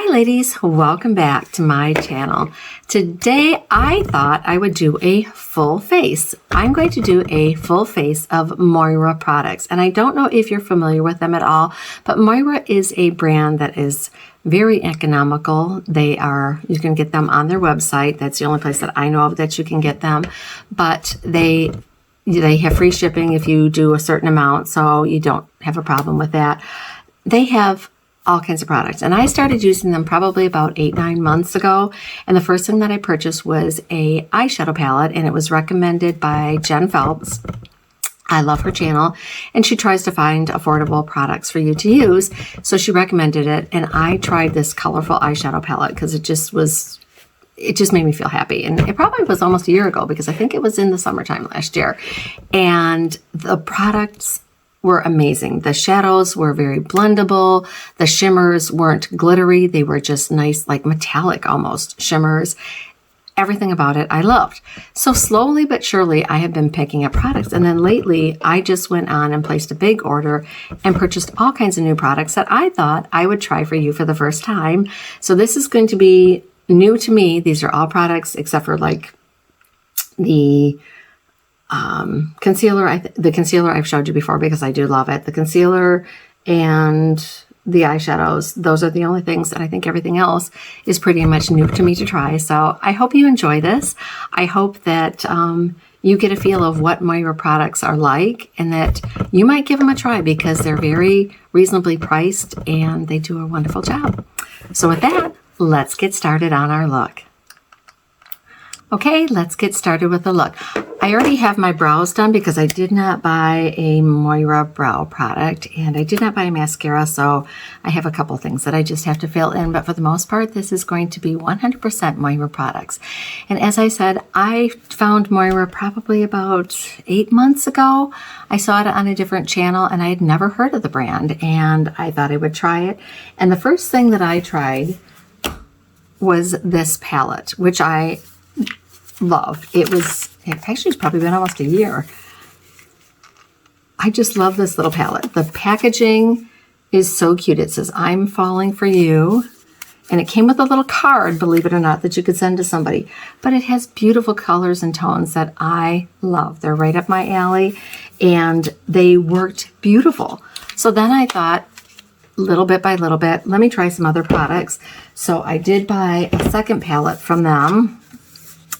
Hi ladies, welcome back to my channel. Today I thought I would do a full face. I'm going to do a full face of Moira products, and I don't know if you're familiar with them at all, but Moira is a brand that is very economical. You can get them on their website. That's the only place that I know of that you can get them, but they have free shipping if you do a certain amount, so you don't have a problem with that. They have all kinds of products, and I started using them probably about 8-9 months ago, and the first thing that I purchased was a eyeshadow palette, and it was recommended by Jen Phelps. I love her channel, and she tries to find affordable products for you to use, so she recommended it, and I tried this colorful eyeshadow palette because it just made me feel happy. And it probably was almost a year ago because I think it was in the summertime last year, and the products were amazing. The shadows were very blendable. The shimmers weren't glittery. They were just nice, like metallic almost shimmers. Everything about it I loved. So slowly but surely I have been picking up products. And then lately I just went on and placed a big order and purchased all kinds of new products that I thought I would try for you for the first time. So this is going to be new to me. These are all products except for like the concealer. The concealer I've showed you before because I do love it. The concealer and the eyeshadows, those are the only things, and I think everything else is pretty much new to me to try. So I hope you enjoy this. I hope that you get a feel of what Moira products are like, and that you might give them a try because they're very reasonably priced and they do a wonderful job. So with that, let's get started on our look. Okay, let's get started with the look. I already have my brows done because I did not buy a Moira brow product, and I did not buy a mascara, so I have a couple things that I just have to fill in, but for the most part, this is going to be 100% Moira products. And as I said, I found Moira probably about 8 months ago. I saw it on a different channel, and I had never heard of the brand, and I thought I would try it. And the first thing that I tried was this palette, which I love. It actually it's probably been almost a year. I just love this little palette. The packaging is so cute. It says, "I'm falling for you." And it came with a little card, believe it or not, that you could send to somebody. But it has beautiful colors and tones that I love. They're right up my alley, and they worked beautiful. So then I thought, little bit by little bit, let me try some other products. So I did buy a second palette from them.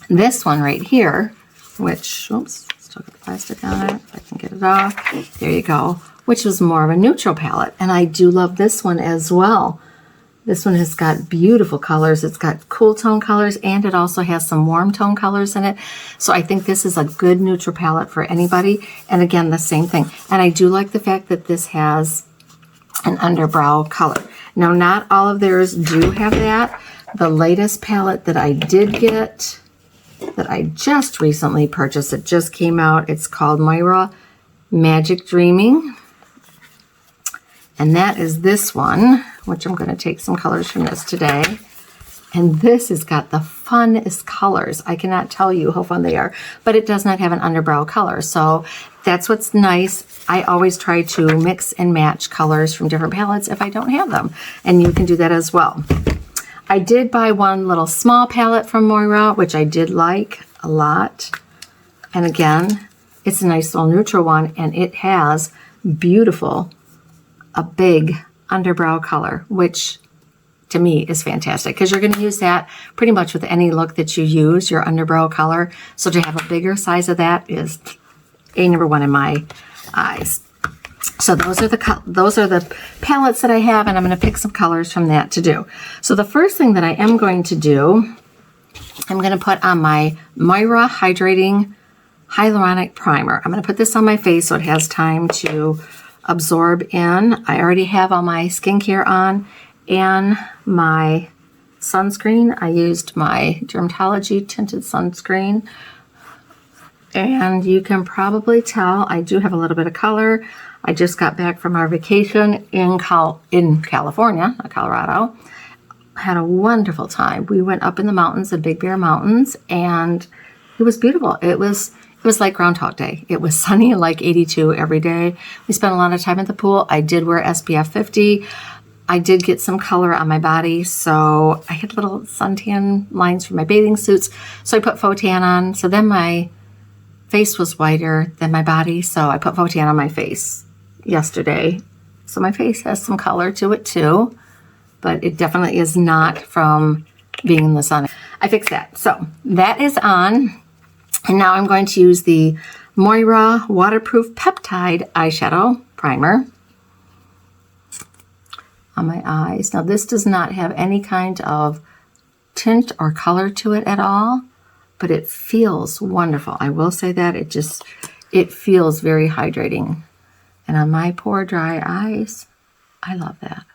This one right here, which, oops, still got the plastic on it, if I can get it off. There you go, which was more of a neutral palette. And I do love this one as well. This one has got beautiful colors. It's got cool tone colors, and it also has some warm tone colors in it. So I think this is a good neutral palette for anybody. And again, the same thing. And I do like the fact that this has an underbrow color. Now, not all of theirs do have that. The latest palette that I did get, that I just recently purchased, it just came out. It's called Moira Magic Dreaming. And that is this one, which I'm going to take some colors from this today. And this has got the funnest colors. I cannot tell you how fun they are, but it does not have an underbrow color. So that's what's nice. I always try to mix and match colors from different palettes if I don't have them. And you can do that as well. I did buy one little small palette from Moira, which I did like a lot. And again, it's a nice little neutral one, and it has a big underbrow color, which to me is fantastic because you're going to use that pretty much with any look that you use, your underbrow color. So to have a bigger size of that is number one in my eyes. So those are the palettes that I have, and I'm going to pick some colors from that to do. So the first thing that I am going to do, I'm going to put on my Moira Hydrating Hyaluronic Primer. I'm going to put this on my face so it has time to absorb in. I already have all my skincare on and my sunscreen. I used my Dermatology tinted sunscreen. And you can probably tell I do have a little bit of color. I just got back from our vacation in California, not Colorado. Had a wonderful time. We went up in the mountains, the Big Bear Mountains, and it was beautiful. It was like Groundhog Day. It was sunny, like 82 every day. We spent a lot of time at the pool. I did wear SPF 50. I did get some color on my body, so I had little suntan lines from my bathing suits, so I put faux tan on. So then my face was whiter than my body, so I put faux tan on my face yesterday. So my face has some color to it too, but it definitely is not from being in the sun. I fixed that. So that is on, and now I'm going to use the Moira Waterproof Peptide Eyeshadow Primer on my eyes. Now this does not have any kind of tint or color to it at all, but it feels wonderful. I will say that it feels very hydrating. And on my poor dry eyes, I love that.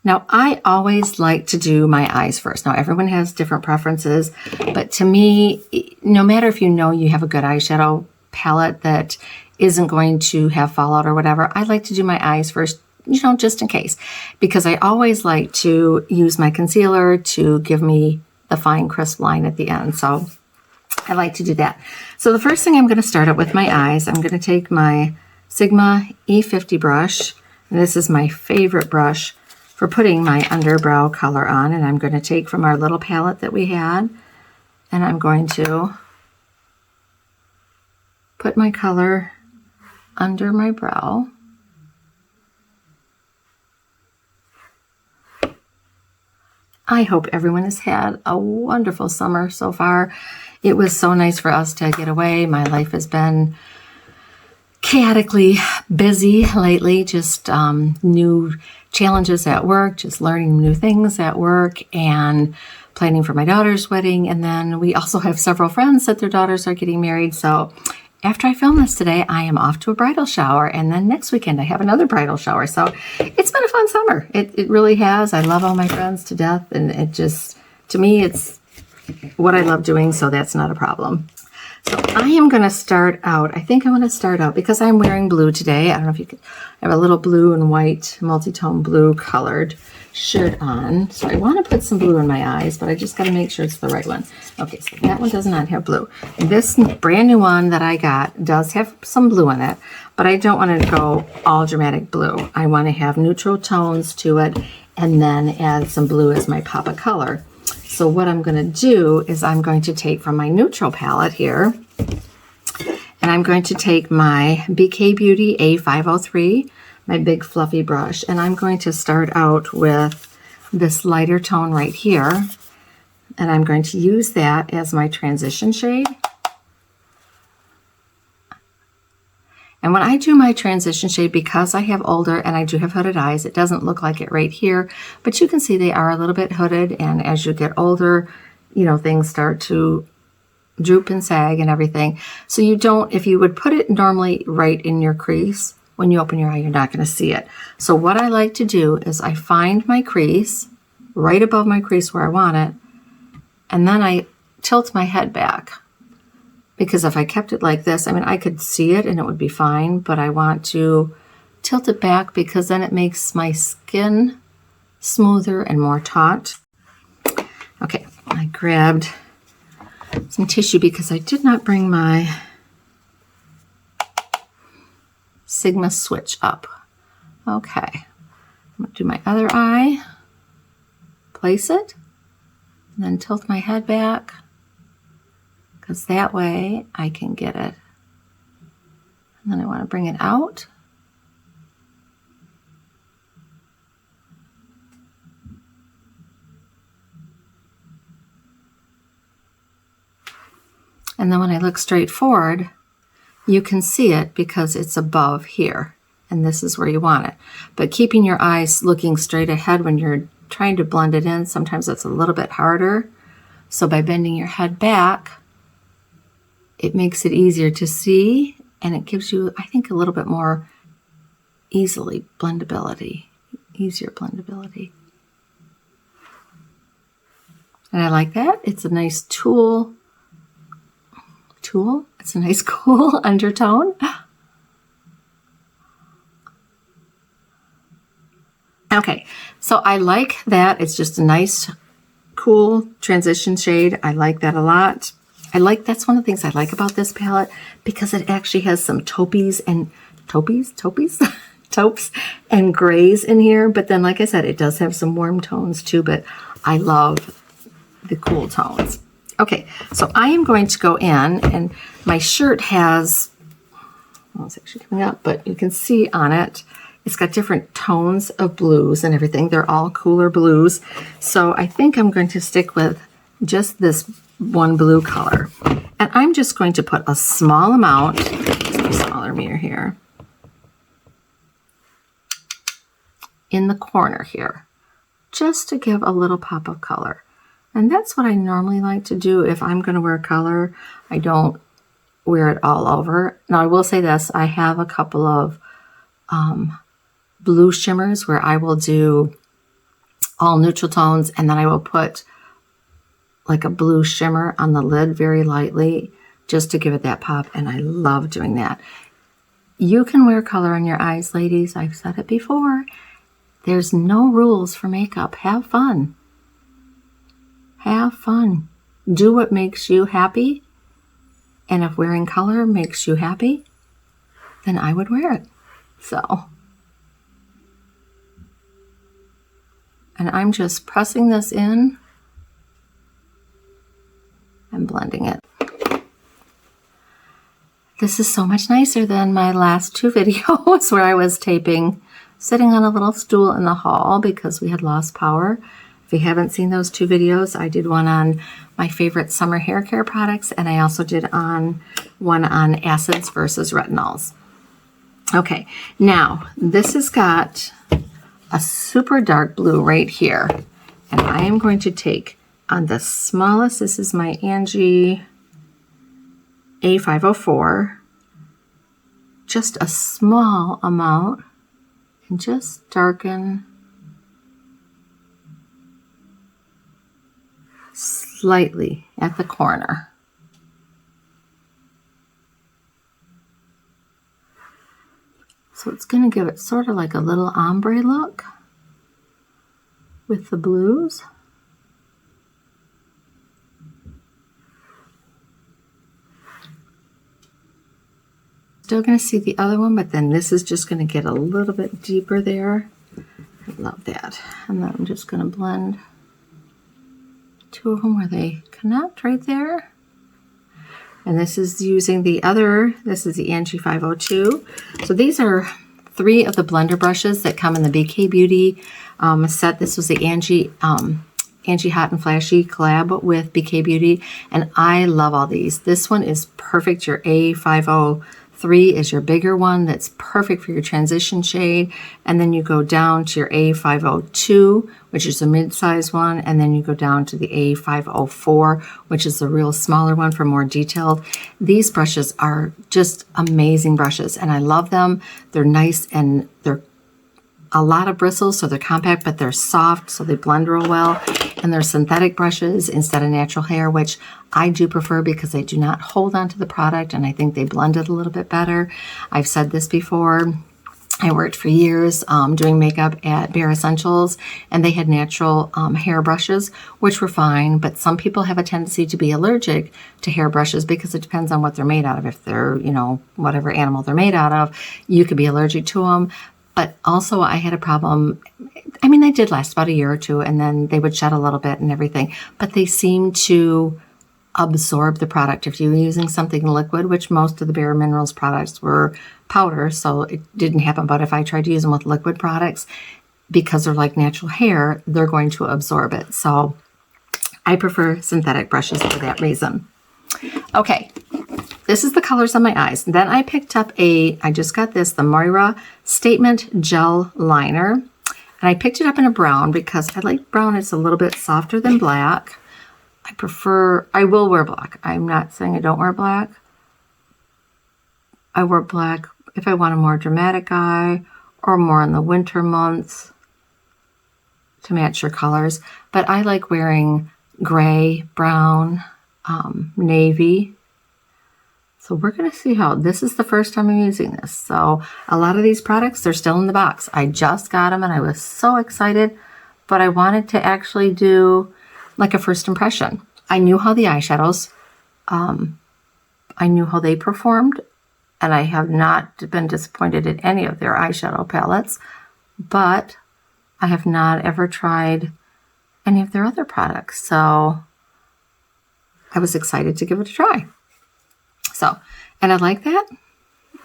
Now, I always like to do my eyes first. Now, everyone has different preferences, but to me, no matter if you know you have a good eyeshadow palette that isn't going to have fallout or whatever, I like to do my eyes first, you know, just in case, because I always like to use my concealer to give me the fine, crisp line at the end. So I like to do that. So the first thing I'm going to start out with my eyes, I'm going to take my Sigma E50 brush, and this is my favorite brush for putting my underbrow color on, and I'm going to take from our little palette that we had, and I'm going to put my color under my brow. I hope everyone has had a wonderful summer so far. It was so nice for us to get away. My life has been chaotically busy lately, just new challenges at work, just learning new things at work, and planning for my daughter's wedding. And then we also have several friends that their daughters are getting married. So after I film this today, I am off to a bridal shower. And then next weekend, I have another bridal shower. So it's been a fun summer. It really has. I love all my friends to death. And it just, to me, it's what I love doing. So that's not a problem. So I am going to start out, I think I'm going to start out, because I'm wearing blue today. I don't know if you could, I have a little blue and white, multi-tone blue colored shirt on. So I want to put some blue in my eyes, but I just got to make sure it's the right one. Okay, so that one does not have blue. This brand new one that I got does have some blue in it, but I don't want to go all dramatic blue. I want to have neutral tones to it and then add some blue as my pop of color. So what I'm going to do is I'm going to take from my neutral palette here, and I'm going to take my BK Beauty A503, my big fluffy brush, and I'm going to start out with this lighter tone right here, and I'm going to use that as my transition shade. And when I do my transition shade, because I have older and I do have hooded eyes, it doesn't look like it right here, but you can see they are a little bit hooded, and as you get older, you know, things start to droop and sag and everything. So you don't, if you would put it normally right in your crease, when you open your eye, you're not going to see it. So what I like to do is I find my crease right above my crease where I want it, and then I tilt my head back. Because if I kept it like this, I mean, I could see it and it would be fine, but I want to tilt it back because then it makes my skin smoother and more taut. Okay, I grabbed some tissue because I did not bring my Sigma switch up. Okay, I'm going to do my other eye, place it, and then tilt my head back, because that way I can get it. And then I want to bring it out. And then when I look straight forward, you can see it because it's above here. And this is where you want it. But keeping your eyes looking straight ahead when you're trying to blend it in, sometimes it's a little bit harder. So by bending your head back, it makes it easier to see, and it gives you, I think, a little bit more easier blendability. And I like that. It's a nice tool. It's a nice cool undertone. Okay, so I like that. It's just a nice, cool transition shade. I like that a lot. That's one of the things I like about this palette, because it actually has some taupies and taupes and grays in here. But then, like I said, it does have some warm tones too, but I love the cool tones. Okay, so I am going to go in, and my shirt has, well, it's actually coming up, but you can see on it, it's got different tones of blues and everything. They're all cooler blues. So I think I'm going to stick with just this one blue color. And I'm just going to put a small amount, a smaller mirror here, in the corner here, just to give a little pop of color. And that's what I normally like to do if I'm going to wear color. I don't wear it all over. Now, I will say this. I have a couple of blue shimmers where I will do all neutral tones, and then I will put like a blue shimmer on the lid very lightly just to give it that pop, and I love doing that. You can wear color in your eyes, ladies. I've said it before. There's no rules for makeup. Have fun. Have fun. Do what makes you happy. And if wearing color makes you happy, then I would wear it. So, and I'm just pressing this in and blending it. This is so much nicer than my last two videos where I was taping sitting on a little stool in the hall because we had lost power. If you haven't seen those two videos, I did one on my favorite summer hair care products, and I also did one on acids versus retinols. Okay, now this has got a super dark blue right here, and I am going to take on the smallest, this is my Angie A504, just a small amount, and just darken slightly at the corner. So it's going to give it sort of like a little ombre look with the blues. Still going to see the other one, but then this is just going to get a little bit deeper there. I love that. And then I'm just going to blend two of them where they connect right there. And this is using the other, this is the Angie 502. So these are 3 of the blender brushes that come in the BK Beauty set. This was the Angie Hot and Flashy collab with BK Beauty, and I love all these. This one is perfect. Your A503 is your bigger one that's perfect for your transition shade, and then you go down to your A502, which is a mid-size one, and then you go down to the A504, which is a real smaller one for more detailed. These brushes are just amazing brushes, and I love them. They're nice, and they're a lot of bristles, so they're compact, but they're soft, so they blend real well. And they're synthetic brushes instead of natural hair, which I do prefer because they do not hold onto the product, and I think they blend it a little bit better. I've said this before. I worked for years doing makeup at Bare Essentials, and they had natural hair brushes, which were fine, but some people have a tendency to be allergic to hair brushes because it depends on what they're made out of. If they're, you know, whatever animal they're made out of, you could be allergic to them. But also I had a problem. I mean, they did last about a year or two, and then they would shed a little bit and everything, but they seem to absorb the product. If you were using something liquid, which most of the Bare Minerals products were powder, so it didn't happen. But if I tried to use them with liquid products, because they're like natural hair, they're going to absorb it. So I prefer synthetic brushes for that reason. Okay, this is the colors on my eyes. Then I picked up I just got this, the Moira Statement Gel Liner. And I picked it up in a brown because I like brown. It's a little bit softer than black. I will wear black. I'm not saying I don't wear black. I wear black if I want a more dramatic eye or more in the winter months to match your colors. But I like wearing gray, brown, navy. So we're going to see how, this is the first time I'm using this. So a lot of these products, they're still in the box. I just got them and I was so excited, but I wanted to actually do like a first impression. I knew how the eyeshadows, I knew how they performed and I have not been disappointed in any of their eyeshadow palettes, but I have not ever tried any of their other products. So I was excited to give it a try. So, and I like that.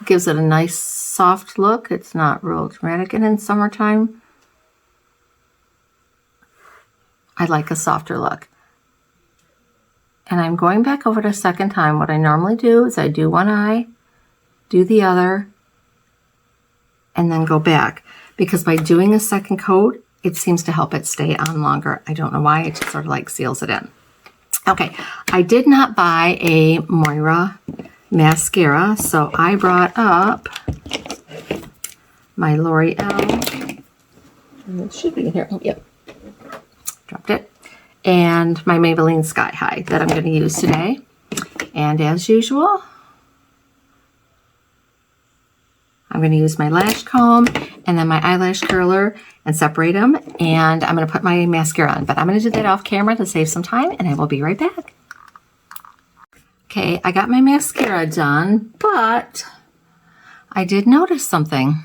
It gives it a nice soft look. It's not real dramatic. And in summertime, I like a softer look. And I'm going back over it a second time. What I normally do is I do one eye, do the other, and then go back. Because by doing a second coat, it seems to help it stay on longer. I don't know why. It just sort of like seals it in. Okay, I did not buy a Moira mascara, so I brought up my L'Oreal. It should be in here. Oh, yep. Dropped it. And my Maybelline Sky High that I'm going to use today. And as usual, I'm going to use my lash comb and then my eyelash curler and separate them. And I'm going to put my mascara on. But I'm going to do that off camera to save some time, and I will be right back. Okay, I got my mascara done, but I did notice something.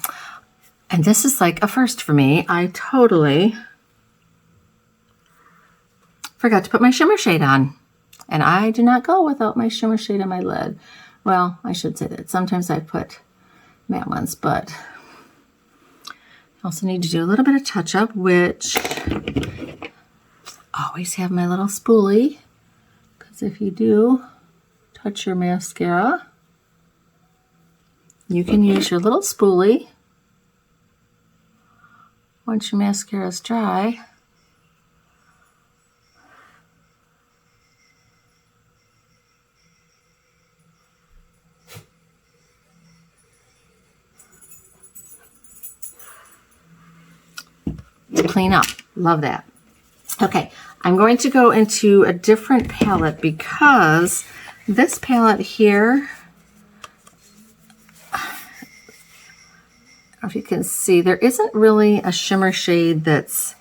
And this is like a first for me. I totally forgot to put my shimmer shade on. And I do not go without my shimmer shade on my lid. Well, I should say that. Sometimes I put matte ones, but I also need to do a little bit of touch-up, which I always have my little spoolie, because if you do touch your mascara, you can use your little spoolie once your mascara is dry. To clean up. Love that. Okay, I'm going to go into a different palette because this palette here, I don't know if you can see, there isn't really a shimmer shade that's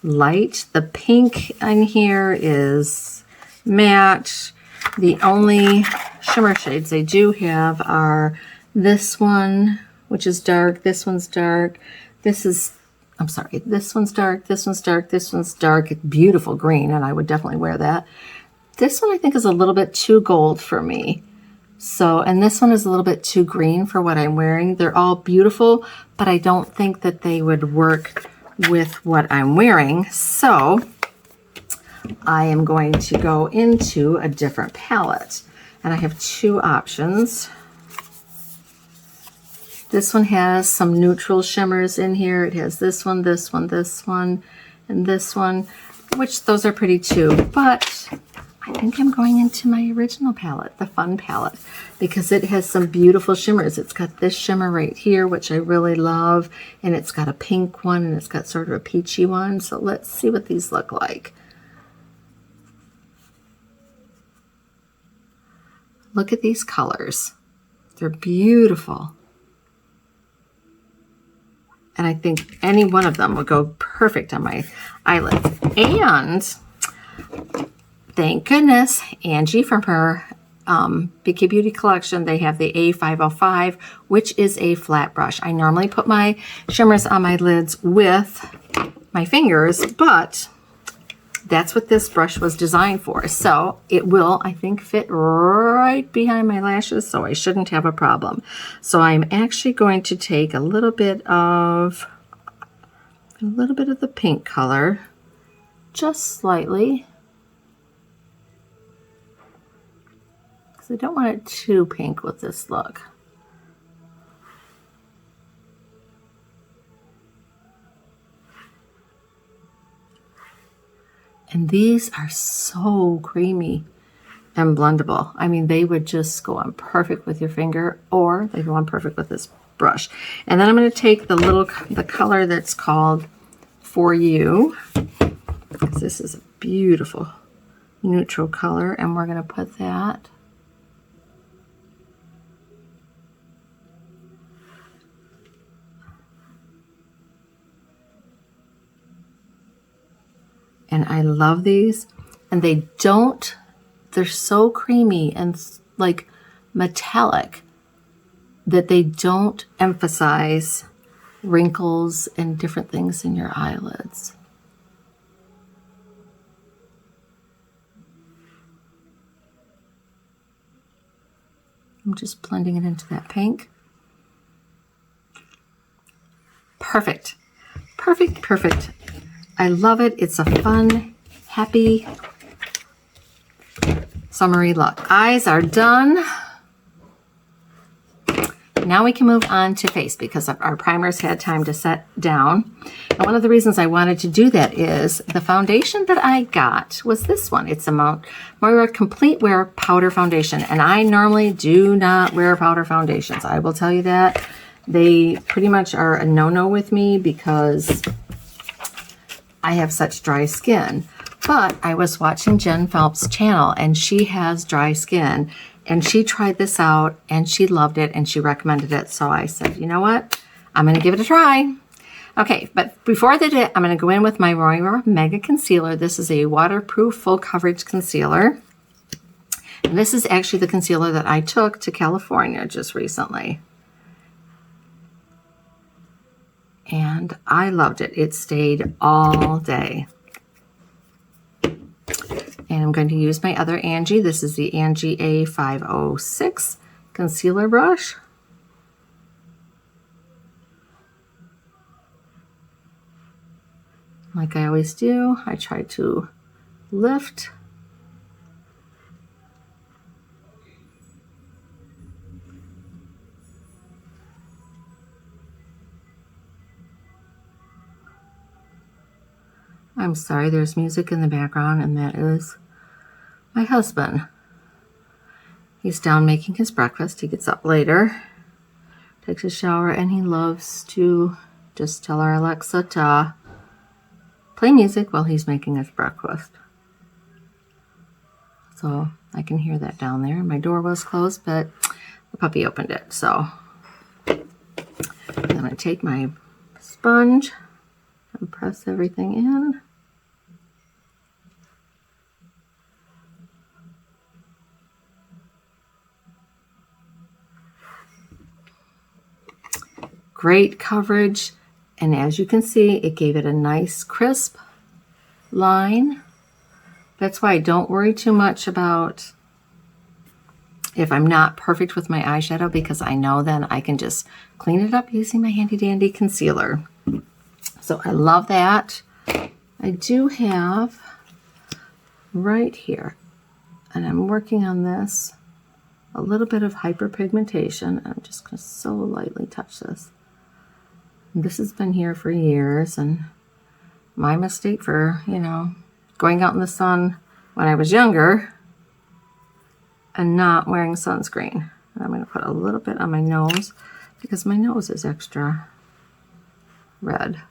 light. The pink in here is matte. The only shimmer shades they do have are this one, which is dark, this one's dark, this one's dark, this one's dark, this one's dark. It's beautiful green, and I would definitely wear that. This one I think is a little bit too gold for me. So, and this one is a little bit too green for what I'm wearing. They're all beautiful, but I don't think that they would work with what I'm wearing. So I am going to go into a different palette. And I have two options. This one has some neutral shimmers in here. It has this one, this one, this one, and this one, which those are pretty too. But I think I'm going into my original palette, the Fun palette, because it has some beautiful shimmers. It's got this shimmer right here, which I really love, and it's got a pink one, and it's got sort of a peachy one. So let's see what these look like. Look at these colors. They're beautiful. And I think any one of them would go perfect on my eyelid. And thank goodness, Angie from her BK Beauty collection, they have the A505, which is a flat brush. I normally put my shimmers on my lids with my fingers, but that's what this brush was designed for. So it will, I think, fit right behind my lashes, so I shouldn't have a problem. So I'm actually going to take a little bit of the pink color, just slightly, because I don't want it too pink with this look. And these are so creamy and blendable. I mean, they would just go on perfect with your finger, or they go on perfect with this brush. And then I'm going to take the color that's called For You, because this is a beautiful neutral color, and we're going to put that and I love these, and they're so creamy and like metallic. that they don't emphasize wrinkles and different things in your eyelids. I'm just blending it into that pink. Perfect. Perfect, perfect. I love it. It's a fun, happy, summery look. Eyes are done. Now we can move on to face because our primers had time to set down. And one of the reasons I wanted to do that is the foundation that I got was this one. It's a Moira Complete Wear Powder Foundation. And I normally do not wear powder foundations. I will tell you that. They pretty much are a no-no with me because I have such dry skin. But I was watching Jen Phelps' channel and she has dry skin. And she tried this out and she loved it and she recommended it. So I said, you know what? I'm going to give it a try. Okay, but before I did it, I'm going to go in with my Moira Mega Concealer. This is a waterproof full coverage concealer. And this is actually the concealer that I took to California just recently. And I loved it. It stayed all day. And I'm going to use my other Angie. This is the Angie A506 concealer brush. Like I always do, I try to lift. I'm sorry, there's music in the background, and that is my husband. He's down making his breakfast. He gets up later, takes a shower, and he loves to just tell our Alexa to play music while he's making his breakfast. So I can hear that down there. My door was closed, but the puppy opened it. So I'm going to take my sponge and press everything in. Great coverage, and as you can see, it gave it a nice crisp line. That's why I don't worry too much about if I'm not perfect with my eyeshadow, because I know then I can just clean it up using my handy dandy concealer. So I love that. I do have right here, and I'm working on this, a little bit of hyperpigmentation. I'm just going to so lightly touch this. This has been here for years, and my mistake for, going out in the sun when I was younger and not wearing sunscreen. And I'm going to put a little bit on my nose because my nose is extra red.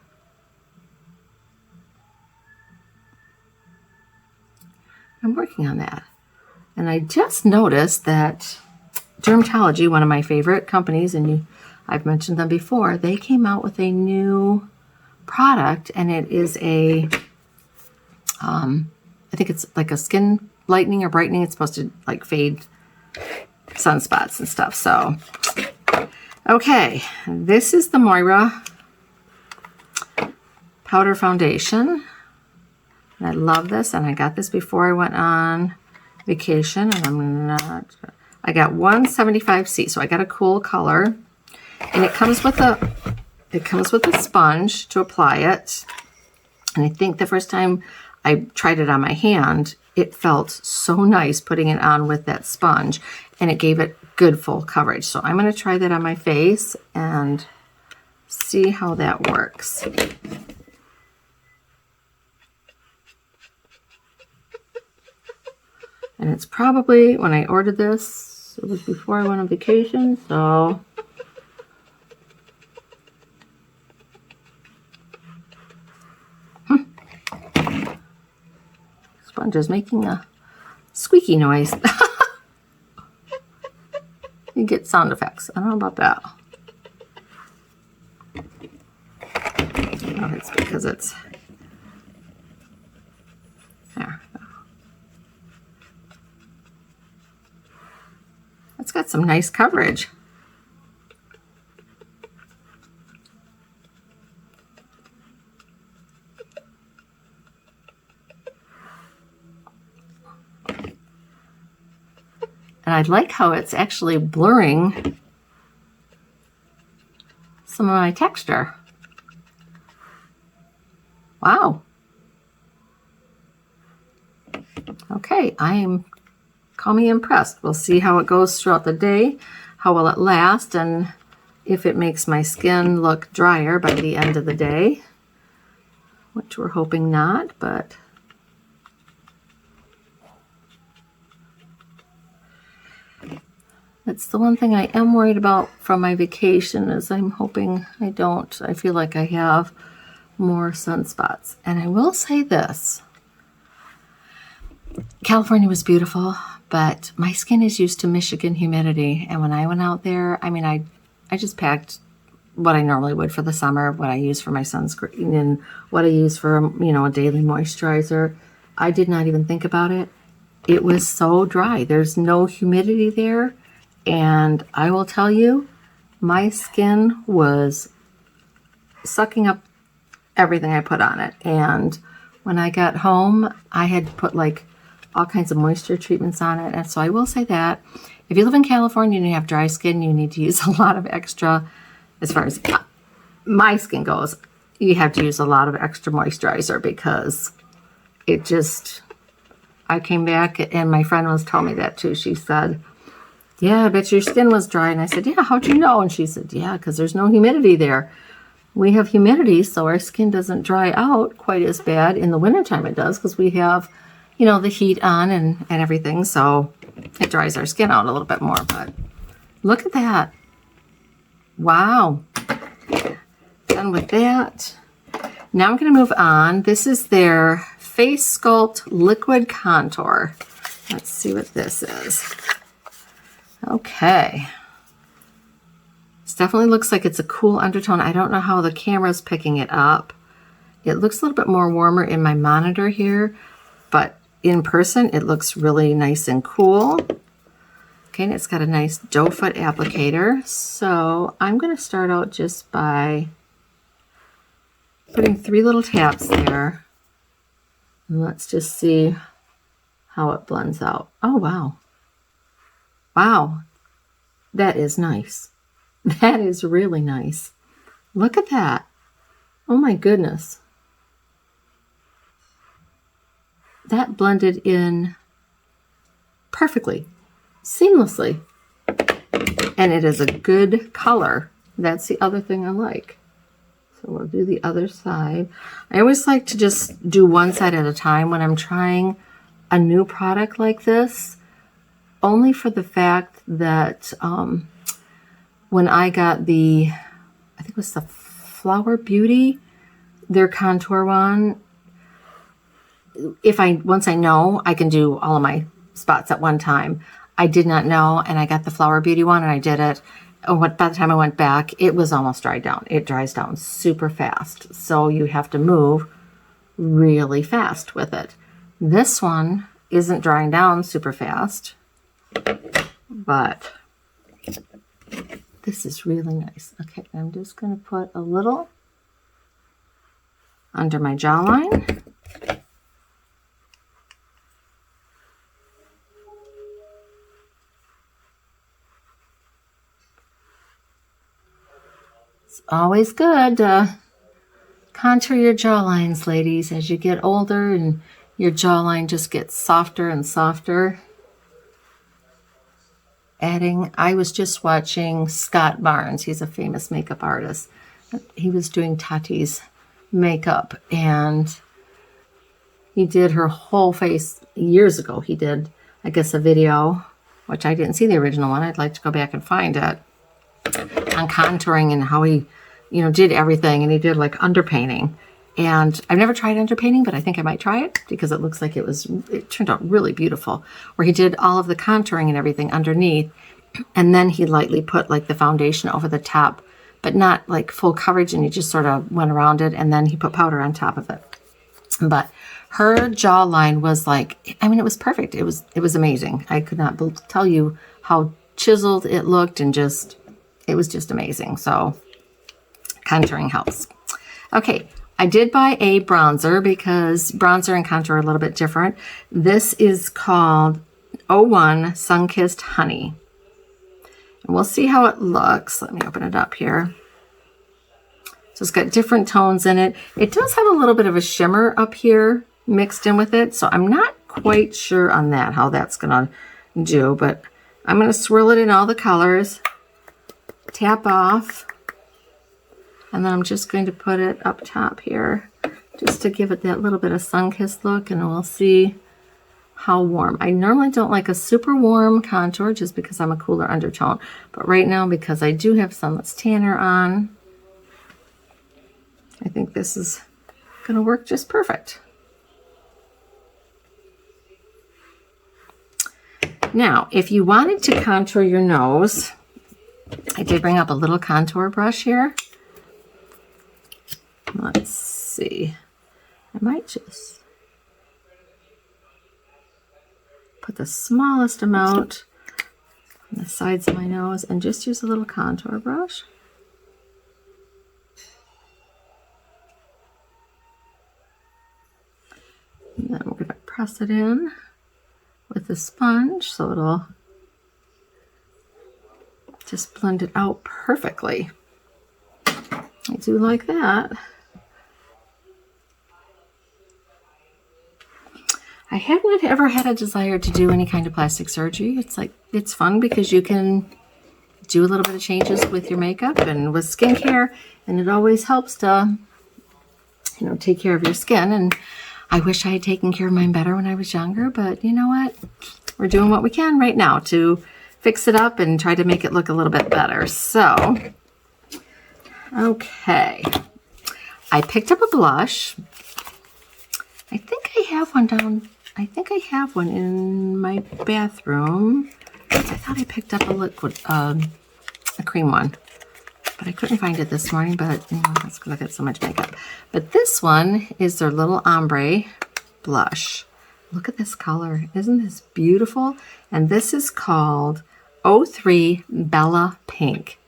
I'm working on that. And I just noticed that Dermatology, one of my favorite companies, and I've mentioned them before, they came out with a new product, and it is I think it's like a skin lightening or brightening. It's supposed to like fade sunspots and stuff. So, okay, this is the Moira Powder Foundation. And I love this, and I got this before I went on vacation, and I got 175C, so I got a cool color. And it comes with a sponge to apply it. And I think the first time I tried it on my hand, it felt so nice putting it on with that sponge, and it gave it good full coverage. So I'm going to try that on my face and see how that works. And it's probably, when I ordered this, it was before I went on vacation, so sponge is making a squeaky noise. You get sound effects. I don't know about that. Oh, it's because it's there. It's got some nice coverage. And I like how it's actually blurring some of my texture. Wow. Okay, I am call me impressed. We'll see how it goes throughout the day, how will it last, and if it makes my skin look drier by the end of the day, which we're hoping not, but that's the one thing I am worried about from my vacation is I'm hoping I don't. I feel like I have more sunspots. And I will say this. California was beautiful, but my skin is used to Michigan humidity. And when I went out there, I mean, I just packed what I normally would for the summer, what I use for my sunscreen and what I use for, you know, a daily moisturizer. I did not even think about it. It was so dry. There's no humidity there. And I will tell you, my skin was sucking up everything I put on it. And when I got home, I had put like all kinds of moisture treatments on it. And so I will say that if you live in California and you have dry skin, you need to use a lot of extra, as far as my skin goes, you have to use a lot of extra moisturizer because it just, I came back and my friend was telling me that too. She said, yeah, I bet your skin was dry. And I said, yeah, how'd you know? And she said, yeah, because there's no humidity there. We have humidity, so our skin doesn't dry out quite as bad. In the wintertime it does because we have, you know, the heat on and everything. So it dries our skin out a little bit more. But look at that. Wow. Done with that. Now I'm going to move on. This is their Face Sculpt Liquid Contour. Let's see what this is. Okay. This definitely looks like it's a cool undertone. I don't know how the camera's picking it up. It looks a little bit more warmer in my monitor here, but in person it looks really nice and cool. Okay, and it's got a nice doe foot applicator. So I'm going to start out just by putting 3 little taps there. And let's just see how it blends out. Oh, wow. Wow. That is nice. That is really nice. Look at that. Oh my goodness. That blended in perfectly, seamlessly. And it is a good color. That's the other thing I like. So we'll do the other side. I always like to just do one side at a time when I'm trying a new product like this, only for the fact that when I got the, I think it was the Flower Beauty, their contour one, once I know, I can do all of my spots at one time. I did not know, and I got the Flower Beauty one, and I did it. By the time I went back, it was almost dried down. It dries down super fast, so you have to move really fast with it. This one isn't drying down super fast, but this is really nice. Okay, I'm just going to put a little under my jawline. It's always good to contour your jawlines, ladies, as you get older and your jawline just gets softer and softer. I was just watching Scott Barnes. He's a famous makeup artist. He was doing Tati's makeup, and he did her whole face years ago. He did, I guess, a video, which I didn't see the original one. I'd like to go back and find it, on contouring and how he, you know, did everything. And he did like underpainting. And I've never tried underpainting, but I think I might try it because it looks like it turned out really beautiful, where he did all of the contouring and everything underneath. And then he lightly put like the foundation over the top, but not like full coverage. And he just sort of went around it. And then he put powder on top of it. But her jawline was like, I mean, it was perfect. It was amazing. I could not tell you how chiseled it looked, and it was just amazing. So contouring helps. Okay. I did buy a bronzer because bronzer and contour are a little bit different. This is called 01 Sun-Kissed Honey. And we'll see how it looks. Let me open it up here. So it's got different tones in it. It does have a little bit of a shimmer up here mixed in with it. So I'm not quite sure on that, how that's gonna do, but I'm gonna swirl it in all the colors, tap off, and then I'm just going to put it up top here just to give it that little bit of sun-kissed look, and we'll see how warm. I normally don't like a super warm contour just because I'm a cooler undertone, but right now, because I do have Sunless Tanner on, I think this is gonna work just perfect. Now, if you wanted to contour your nose, I did bring up a little contour brush here. Let's see. I might just put the smallest amount on the sides of my nose and just use a little contour brush. And then we're going to press it in with the sponge so it'll just blend it out perfectly. I do like that. I haven't ever had a desire to do any kind of plastic surgery. It's fun because you can do a little bit of changes with your makeup and with skincare, and it always helps to, you know, take care of your skin. And I wish I had taken care of mine better when I was younger, but you know what? We're doing what we can right now to fix it up and try to make it look a little bit better. So, okay. I picked up a blush. I think I have one down. I think I have one in my bathroom. I thought I picked up a liquid, a cream one, but I couldn't find it this morning, but that's because I got so much makeup. But this one is their little ombre blush. Look at this color. Isn't this beautiful? And this is called 03 Bella Pink.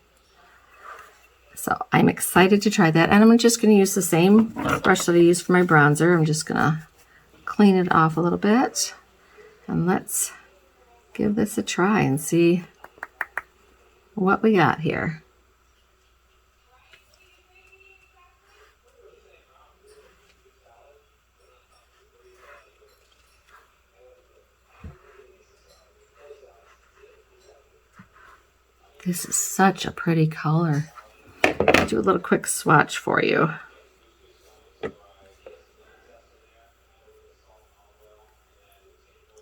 So I'm excited to try that. And I'm just going to use the same brush that I used for my bronzer. I'm just going to clean it off a little bit. And let's give this a try and see what we got here. This is such a pretty color. I'll do a little quick swatch for you.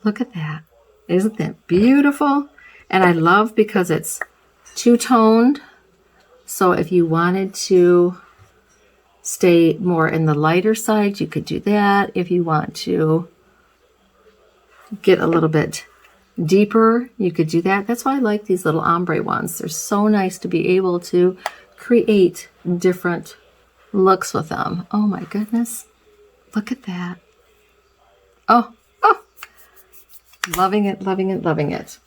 Look at that. Isn't that beautiful? And I love because it's two-toned. So if you wanted to stay more in the lighter side, you could do that. If you want to get a little bit deeper, you could do that. That's why I like these little ombre ones. They're so nice to be able to create different looks with them. Oh my goodness. Look at that. Oh, loving it, loving it, loving it.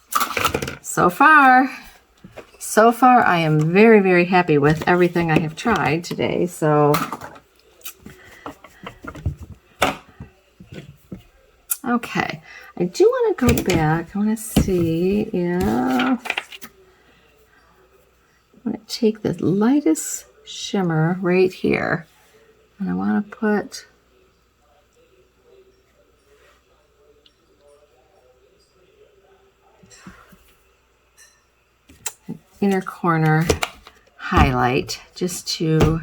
So far I am very, very happy with everything I have tried today. So, okay. I do want to go back. I want to see if I'm going to take the lightest shimmer right here, and I want to put an inner corner highlight just to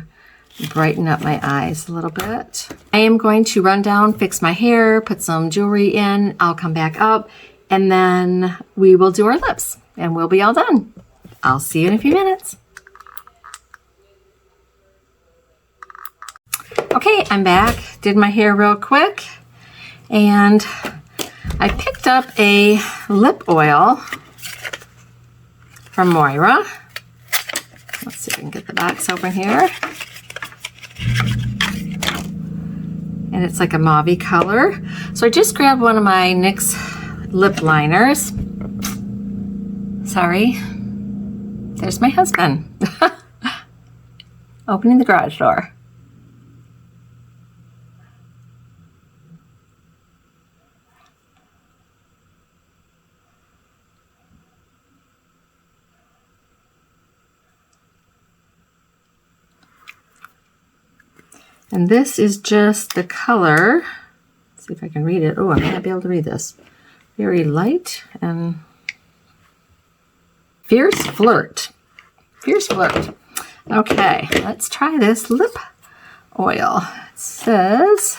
brighten up my eyes a little bit. I am going to run down, fix my hair, put some jewelry in. I'll come back up, and then we will do our lips, and we'll be all done. I'll see you in a few minutes. Okay, I'm back. Did my hair real quick, and I picked up a lip oil from Moira. Let's see if we can get the box open here. And it's like a mauve color. So I just grabbed one of my NYX lip liners. Sorry. There's my husband. Opening the garage door. And this is just the color. Let's see if I can read it. Oh, I might not be able to read this. Very light and Fierce Flirt. Fierce Flirt. Okay, let's try this lip oil. It says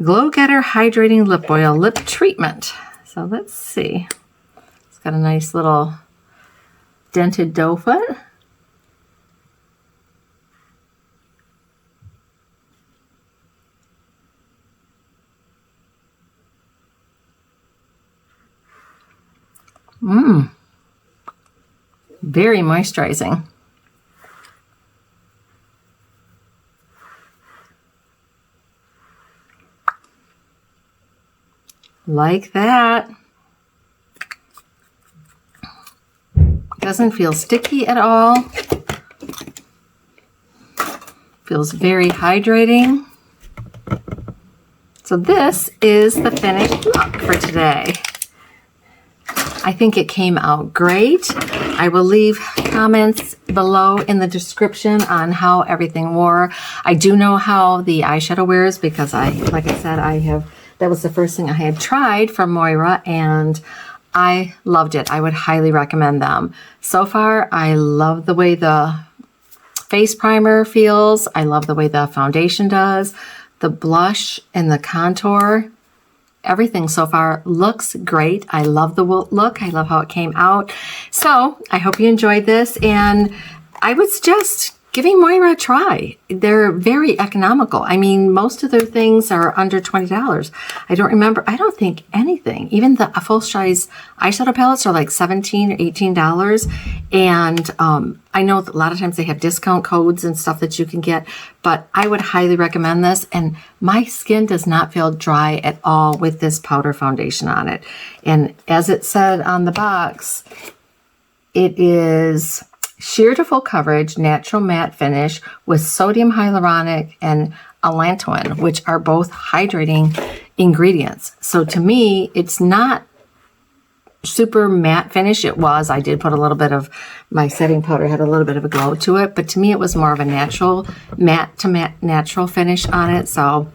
Glow Getter Hydrating Lip Oil Lip Treatment. So let's see. It's got a nice little dented doe foot. Very moisturizing. Like that. Doesn't feel sticky at all. Feels very hydrating. So this is the finished look for today. I think it came out great. I will leave comments below in the description on how everything wore. I do know how the eyeshadow wears because like I said, that was the first thing I had tried from Moira and I loved it. I would highly recommend them. So far, I love the way the face primer feels. I love the way the foundation does. The blush and the contour. Everything so far looks great. I love the look. I love how it came out. So I hope you enjoyed this, and I would suggest giving Moira a try. They're very economical. I mean, most of their things are under $20. I don't think anything, even the full-size eyeshadow palettes are like $17 or $18. And I know that a lot of times they have discount codes and stuff that you can get, but I would highly recommend this. And my skin does not feel dry at all with this powder foundation on it. And as it said on the box, it is sheer to full coverage, natural matte finish with sodium hyaluronic and allantoin, which are both hydrating ingredients. So to me, it's not super matte finish. It was. I did put a little bit of my setting powder, had a little bit of a glow to it, but to me, it was more of a natural matte to matte natural finish on it. So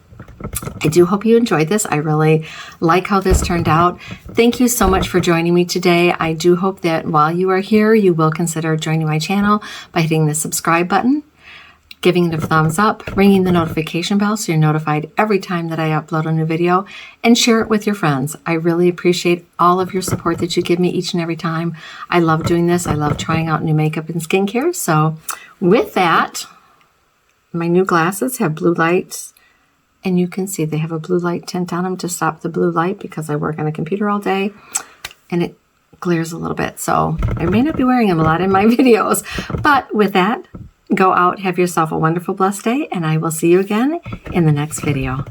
I do hope you enjoyed this. I really like how this turned out. Thank you so much for joining me today. I do hope that while you are here, you will consider joining my channel by hitting the subscribe button, giving it a thumbs up, ringing the notification bell so you're notified every time that I upload a new video, and share it with your friends. I really appreciate all of your support that you give me each and every time. I love doing this. I love trying out new makeup and skincare. So with that, my new glasses have blue lights. And you can see they have a blue light tint on them to stop the blue light because I work on a computer all day and it glares a little bit. So I may not be wearing them a lot in my videos. But with that, go out, have yourself a wonderful, blessed day, and I will see you again in the next video.